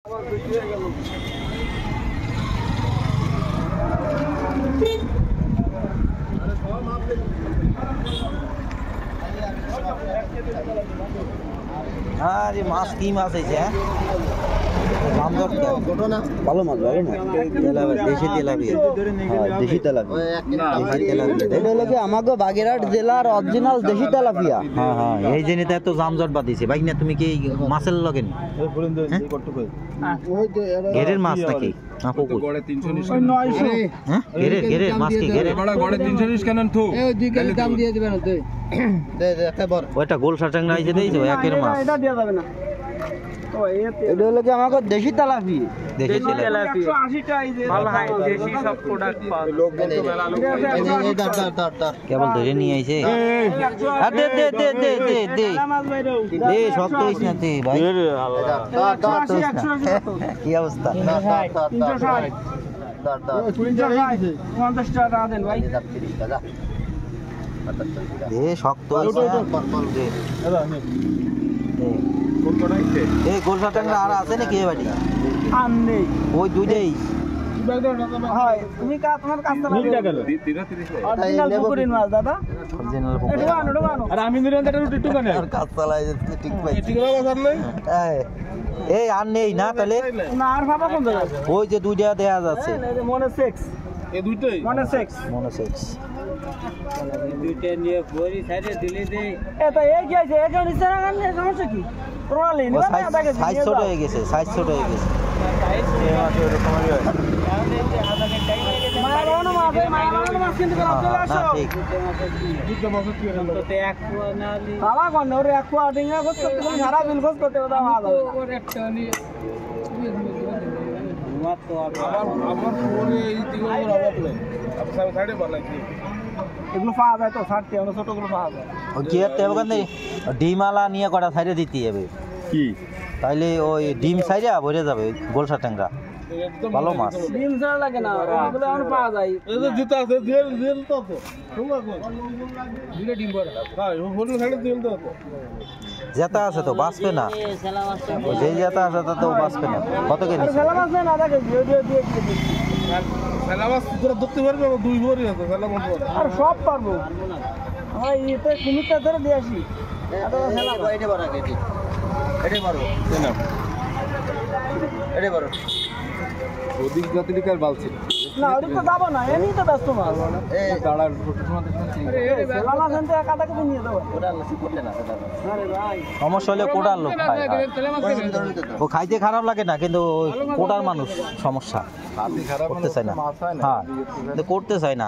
আরে মাছ কি মাছ আছে? হ্যাঁ দাম দর ভালো মাছ, ভালো মাছ, দেশি তেলাপিয়া। দেশি তেলাপিয়া, এটা হলো কি আমাকে বাগেরহাট জেলার অরিজিনাল দেশি তেলাপিয়া। হ্যাঁ হ্যাঁ, এই জন্য এত জামজট বাঁধিছে ভাই। না তুমি কি মাছের লগেন ঘেরের মাছ নাকি? না পুকুর গড়ে 320। হ্যাঁ ঘেরের মাছ কি ঘেরের গড়ে 320 কেন তো 2 কেজি দাম দিয়ে দিবেন। ওইটা গোলসা ট্যাংরা আইছে দেইছো একের মাছ, এটা দেয়া যাবে না। এটা হলো কি আমাকে দেশি তেলাপিয়া। দেশি তেলাপিয়া 180 টা এই যে ভালো হাই দেশি সব প্রোডাক্ট পাওয়া। লোক কেবল ধরে নিয়ে আইছে। আর দে দে দে দে দে দে দে সব তো ইস না দে ভাই। কি অবস্থা? 360 50 টাকা দেন ভাই। এ শক্ত এই গোলসা ট্যাংরা আর আছে নাকি এ বাড়ি? আর নেই, ওই দুইটাই। তুমি তোমার কাছে অরিজিনাল পুকুরের মাছ দাদা, অরিজিনাল পুকুর। আর আমি নিরন্তর রুটি টুকানে আর কাজ চালাই যাচ্ছে। ঠিক ভাই, ঠিক কথা নাই। এই আর নেই না তাহলে? না আর বাবা কোন জায়গা? ওই যে দুইটা দেয়া যাচ্ছে মনে 6 এই দুইটাই মনে 6 দুইটা নিয়ে বড়ি সাইডে দিলে দে। এটা এই কি আছে? এটা নিচে রাখার সমস্যা কি? প্রণালী না আদাকে সাইজ ছোট হয়ে গেছে, সাইজ ছোট হয়ে গেছে। সাইজ এই মাছ এরকমই হয়। মারানো মাছ কিন্তু চলে আসো। ঠিক দুটো মাছ কি হলো তো এক পোয়া নালি বাবা কোন ওরে এক পোয়া ডিঙ্গা খোঁজ করতে তুমি সারা দিন খোঁজ করতে দাও। ওর একটা নিয়ে মাছ তো আমার ফোনে এই দিগুলোর অভাব নেই। আপনি সাইডে বানাইছি এগুলো পাওয়া যায় তো ছাড়তে আমরা ছোটগুলো পাওয়া যায়। ওই কি একটা ওখানে ডিমালা নিয়ে কটা সাইডে দিতে হবে কি? তাইলে ওই ডিম সাইডে ভরে যাবে গোলসা ট্যাংরা। ভালো মাছ ডিম ছাড়া লাগে না, ওগুলো এখন পাওয়া যায়। এই যে জুতা আছে জেল তো আছে ঠিক আছে দুটো ডিম ভরে হ্যাঁ ও ফোন সাইডে জেল তো আছে। জেতা আছে তো বাঁচবে না, যেই জেতা আছে তো বাঁচবে না। কত কেজি সেলা মাছ না দেখে দিয়ে দিয়ে সেলা মাছ পুরো ধরতে পারবে? 2 ভরি আছে সেলা মাছ আর সব পারবো আমরা এতে কুমিরটা ধরে দিয়ে আসি। এটা সেলা এটা বড় কেজি, এটা বড় না, এটা বড় ওদিক জাতিকার বালছি না, ওদিক তো যাব না, এমনি তো ব্যস্ত মাছ। এই দাঁড়ার সেলা মাছ আনতে কাটা কেটে নিয়ে দাও। ওটা লসি করতে না আরে ভাই, সমস্যা হলে কোটার লোক খায়। ও খাইতে খারাপ লাগে না, কিন্তু কোটার মানুষ সমস্যা করতে চায় না। হ্যাঁ করতে চায় না,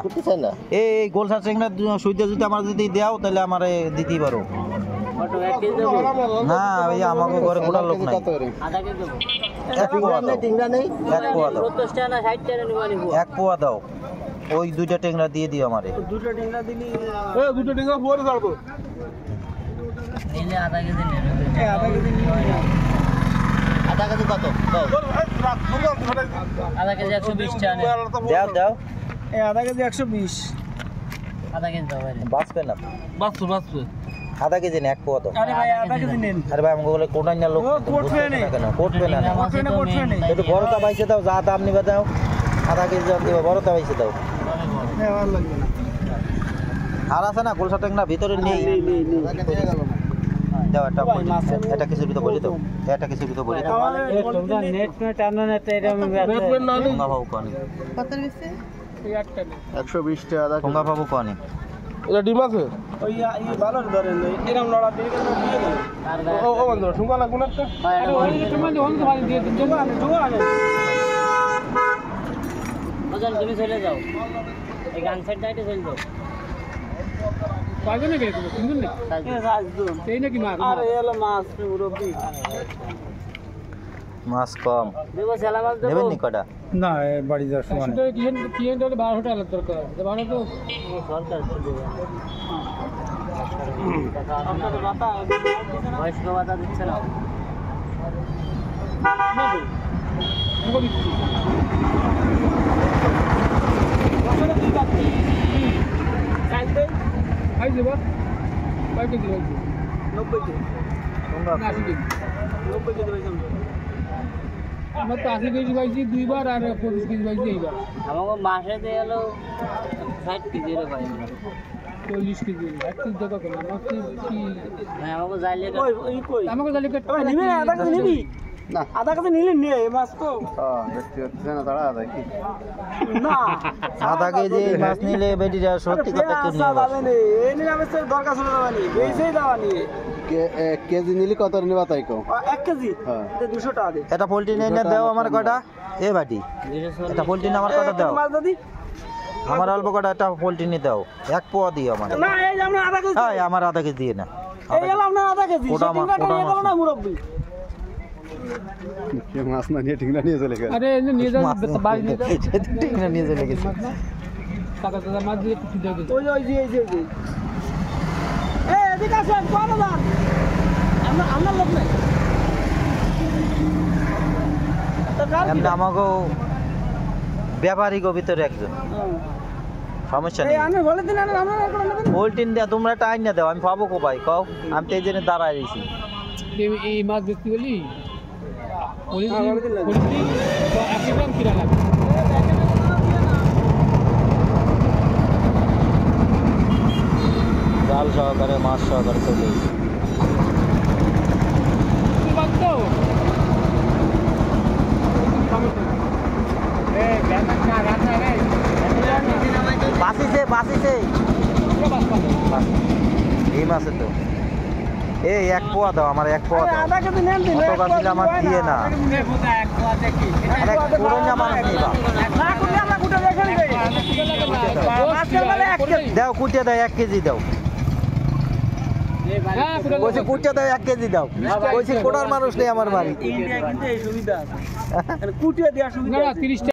এই গোলসা ট্যাংরা সুইতে যদি আমার যদি দেও তাহলে আমার দিতেই পারো না। ওই আমাকে ঘরে কোটার লোক নাই। এক পোয়া দাও, ওই 2টা ট্যাংরা দিয়ে দিও আমারে। 2টা ট্যাংরা দিলি 2টা ট্যাংরা পরে ছাড়বো নিলে আধা কেজি নেবে। আধা কেজি নিও না, আধা কেজি কত দাও? আধা কেজি 120 টাকা দাও দাও। এই আধা কেজি 120, আধা কেজি দাও ভাই। বাঁচবে না, বাঁচবে আধা কেজি না, 1 পোয়া দাও। আরে ভাই আধা কেজি নেন। আরে ভাই আমাকে বলে কোটাই না লোক কোটবে না কেন? কোটবে না, কোটবে না। একটু বড়টা বাইছে দাও, যা দাম নিবে দাও। আধা কেজি দাও দিবা, বড়টা বাইছে দাও। হ্যাঁ ভালো লাগবে না। আর আছে না গোলসা ট্যাংরা ভিতরে নেই দাও। এটা কিছু তো বলি দাও, এটা কিছু তো বলি দাও। তোমরা নেট না টানো না এটা আমি না বাবু কোনি কত দিছে? এই একটা 120 টাকা দাও। তোমরা বাবু কোনি এটা ডিম আছে ওই ভালো ধরেন এরকম লড়া দিয়ে দাও। ও বন্ধু ঠুঙ্গা লাগবে না একটা? ওই তুমি যখন ভালো দিয়ে দিন ঠুঙ্গা আনে ওজন তুমি চলে যাও, এই গান সাইড দাইতে চলে যাও। পাইবে না কে তুমি তিনজন না? এ রাজদুন সেই নাকি মাছ? আরে এলো মাছ মুরব্বি, মাছ কম দেবো। সেলা মাছ দেবেন নি কটা? না বাড়ি যাওয়ার সময় কি হলে 12 টাকা দরকার। 12 তো সরকার দেবে। আপনাদের বাতা বয়স্ক বাতা দিচ্ছে না আই দেবা কয় কেজি হইছে? 90 কেজি। তোমরা 80 কেজি 90 কেজি হইছে। আমার তো 80 কেজি পাইছি দুইবার আর 25 কেজি পাইছি এইবার। আমাকে মাসে দিয়ে হলো 60 কেজি রে ভাই 40 কেজি 60 কেজি টাকা কেন আমার কি আমাকে যাইলে আমাকে জালি কেটে নিবি না আধা কেজি নিবি না আধা কেজি নিলে নিয়ে এই মাছ তো দেখতে হচ্ছে না তারা আদা কি না আধা কেজি মাছ নিলে বেটিরা সত্যি কথা কেউ নিয়ে যাবে না এই নিরামিষ দরকার ছিল যাবে না বেশিই দাও নি কেজি নিলি কত নিবা তাই কও 1 কেজি হ্যাঁ 200 টাকা দে এটা পোল্ট্রি নিয়ে দাও আমার কটা এ বাটি এটা পোল্ট্রি আমার কটা দাও মাছ দাদি আমার অল্প কটা একটা পোল্ট্রি নিয়ে দাও 1 পোয়া দিও আমার না এই যে আমরা আধা কেজি হ্যাঁ আমার আধা কেজি দিয়ে না এই গেল আমরা আধা কেজি সেটিংটা নিয়ে গেল না মুরব্বি কে মাছ না নিয়ে ঠিকনা নিয়ে চলে গেল আরে এনে নিয়ে যাও বাড়ি নিয়ে যাও ঠিক না নিয়ে চলে গেছে টাকা দাদা মাছ দিয়ে কিছু দেবে ওই যে এই যে এই এদিকে আসেন কোন দান আমরা লোক নাই তো কার এমনি আমাকে ব্যাপারিক ভিতরে একজন সমস্যা এই নেই আমি বলে দিন আমরা পোল্ট্রি দেয়া তোমরা একটা আইন না দাও আমি পাবো কো ভাই কও আমি তো এই জন্য দাঁড়ায় রয়েছি এই মাছ দেখতে বলি পুলিশ 80 গ্রাম কিরা লাগে জাল সহকারে মাছ সহকারে চলে এসেছি তুই বাদ দাও বাসিছে এই মাছে তো এই 1 পোয়া দাও আমার 1 পোয়া দাও আধা কেজি নেন দিন অত গাছিল আমার দিয়ে না পুরো মানুষ নিবা না করলে আমরা গুটা দেখে নিবে মাছ কেমন 1 কেজি দাও কুটিয়া দাও 1 কেজি দাও হ্যাঁ পুরো কইছি কুটিয়া দাও 1 কেজি দাও কইছি কোটার মানুষ নেই আমার বাড়ি ইন্ডিয়া কিন্তু এই সুবিধা আছে কুটিয়ে দেওয়ার সুবিধা না আছে 30